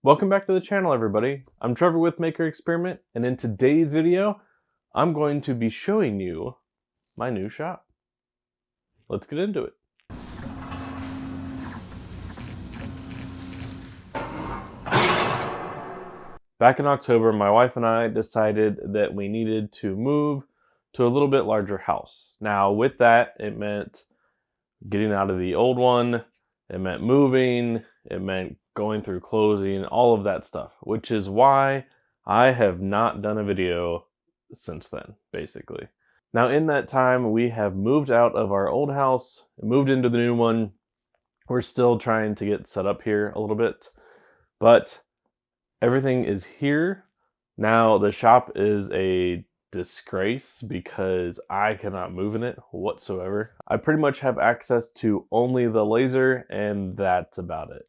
Welcome back to the channel, everybody. I'm Trevor with Maker Experiment, and in today's video, I'm going to be showing you my new shop. Let's get into it. Back in October, my wife and I decided that we needed to move to a little bit larger house. Now, with that, it meant getting out of the old one, it meant moving, it meant going through closing, all of that stuff, which is why I have not done a video since then, basically. Now, in that time, we have moved out of our old house, moved into the new one. We're still trying to get set up here a little bit, but everything is here. Now, the shop is a disgrace because I cannot move in it whatsoever. I pretty much have access to only the laser, and that's about it.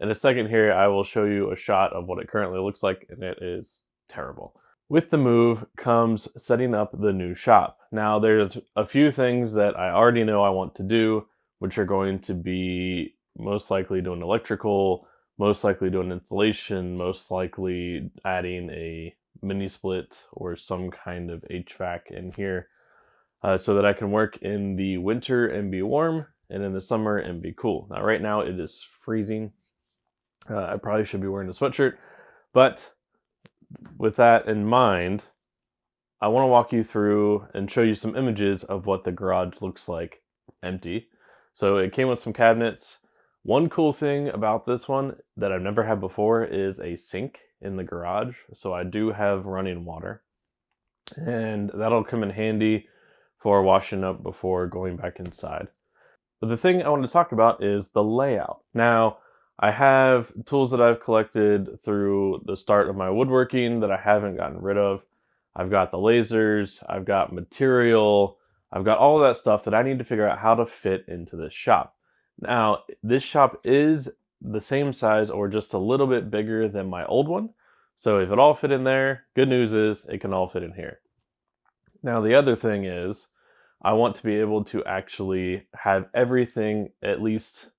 In a second here, I will show you a shot of what it currently looks like, and it is terrible. With the move comes setting up the new shop. Now, there's a few things that I already know I want to do, which are going to be most likely doing electrical, most likely doing installation, most likely adding a mini split or some kind of HVAC in here so that I can work in the winter and be warm, and in the summer and be cool. Now, right now it is freezing. I probably should be wearing a sweatshirt, but with that in mind, I want to walk you through and show you some images of what the garage looks like empty. So it came with some cabinets. One cool thing about this one that I've never had before is a sink in the garage. So I do have running water, and that'll come in handy for washing up before going back inside. But the thing I want to talk about is the layout. Now, I have tools that I've collected through the start of my woodworking that I haven't gotten rid of. I've got the lasers, I've got material, I've got all of that stuff that I need to figure out how to fit into this shop. Now, this shop is the same size or just a little bit bigger than my old one. So if it all fit in there, good news is it can all fit in here. Now, the other thing is I want to be able to actually have everything at least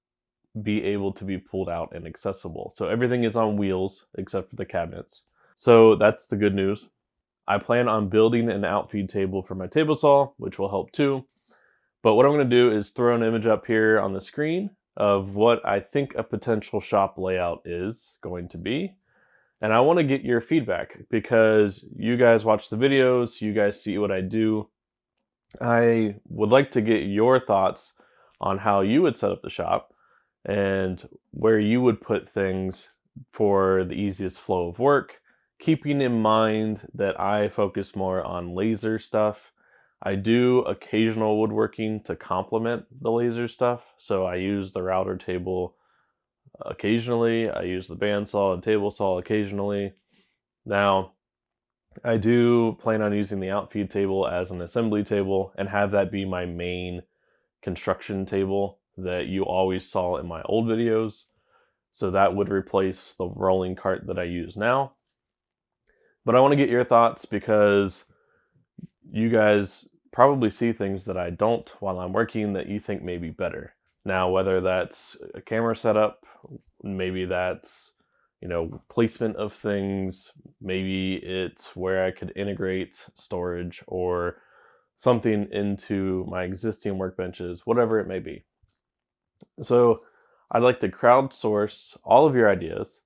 be able to be pulled out and accessible. So everything is on wheels except for the cabinets. So that's the good news. I plan on building an outfeed table for my table saw, which will help too. But what I'm going to do is throw an image up here on the screen of what I think a potential shop layout is going to be. And I want to get your feedback because you guys watch the videos, you guys see what I do. I would like to get your thoughts on how you would set up the shop and where you would put things for the easiest flow of work, keeping in mind that I focus more on laser stuff. I do occasional woodworking to complement the laser stuff, so I use the router table occasionally, I use the bandsaw and table saw occasionally. Now, I do plan on using the outfeed table as an assembly table and have that be my main construction table that you always saw in my old videos. So that would replace the rolling cart that I use now. But I want to get your thoughts because you guys probably see things that I don't while I'm working that you think may be better. Now, whether that's a camera setup, maybe that's, placement of things, maybe it's where I could integrate storage or something into my existing workbenches, whatever it may be. So I'd like to crowdsource all of your ideas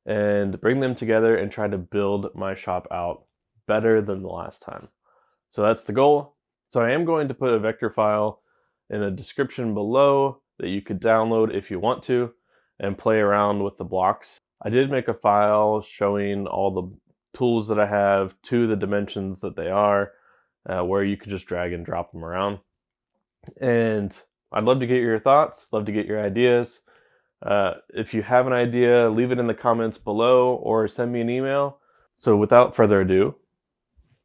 and bring them together and try to build my shop out better than the last time. So that's the goal. So I am going to put a vector file in the description below that you could download if you want to and play around with the blocks. I did make a file showing all the tools that I have to the dimensions that they are, where you could just drag and drop them around. And I'd love to get your thoughts, love to get your ideas. If you have an idea, leave it in the comments below or send me an email. So without further ado,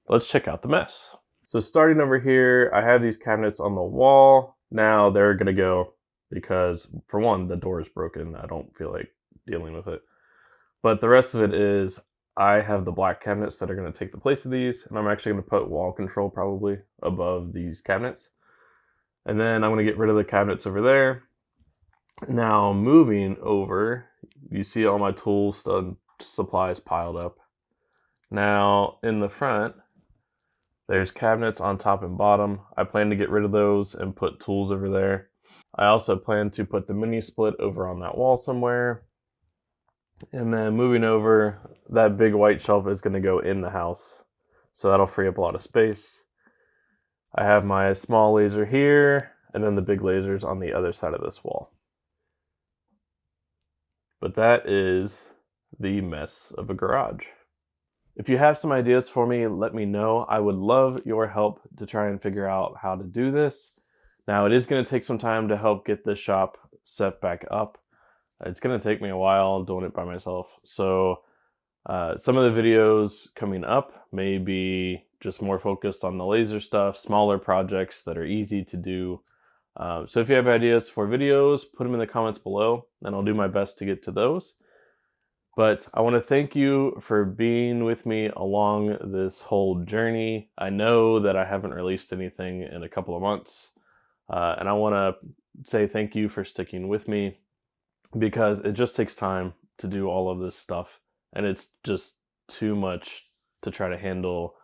let's check out the mess. So starting over here, I have these cabinets on the wall. Now they're gonna go because, for one, the door is broken. I don't feel like dealing with it. But the rest of it is I have the black cabinets that are gonna take the place of these, and I'm actually gonna put wall control probably above these cabinets. And then I'm gonna get rid of the cabinets over there. Now moving over, you see all my tools and supplies piled up. Now in the front, there's cabinets on top and bottom. I plan to get rid of those and put tools over there. I also plan to put the mini split over on that wall somewhere. And then moving over, that big white shelf is going to go in the house. So that'll free up a lot of space. I have my small laser here, and then the big lasers on the other side of this wall. But that is the mess of a garage. If you have some ideas for me, let me know. I would love your help to try and figure out how to do this. Now, it is going to take some time to help get this shop set back up. It's going to take me a while doing it by myself. So some of the videos coming up may be just more focused on the laser stuff, smaller projects that are easy to do. So if you have ideas for videos, put them in the comments below, and I'll do my best to get to those. But I want to thank you for being with me along this whole journey. I know that I haven't released anything in a couple of months, and I want to say thank you for sticking with me, because it just takes time to do all of this stuff, and it's just too much to try to handle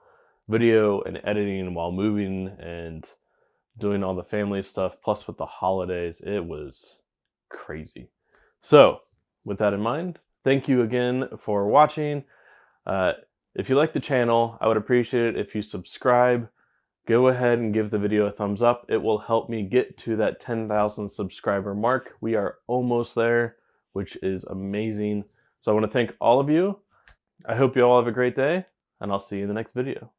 video and editing while moving and doing all the family stuff. Plus with the holidays, it was crazy. So with that in mind, thank you again for watching. If you like the channel, I would appreciate it if you subscribe. Go ahead and give the video a thumbs up. It will help me get to that 10,000 subscriber mark. We are almost there, which is amazing. So I want to thank all of you. I hope you all have a great day, and I'll see you in the next video.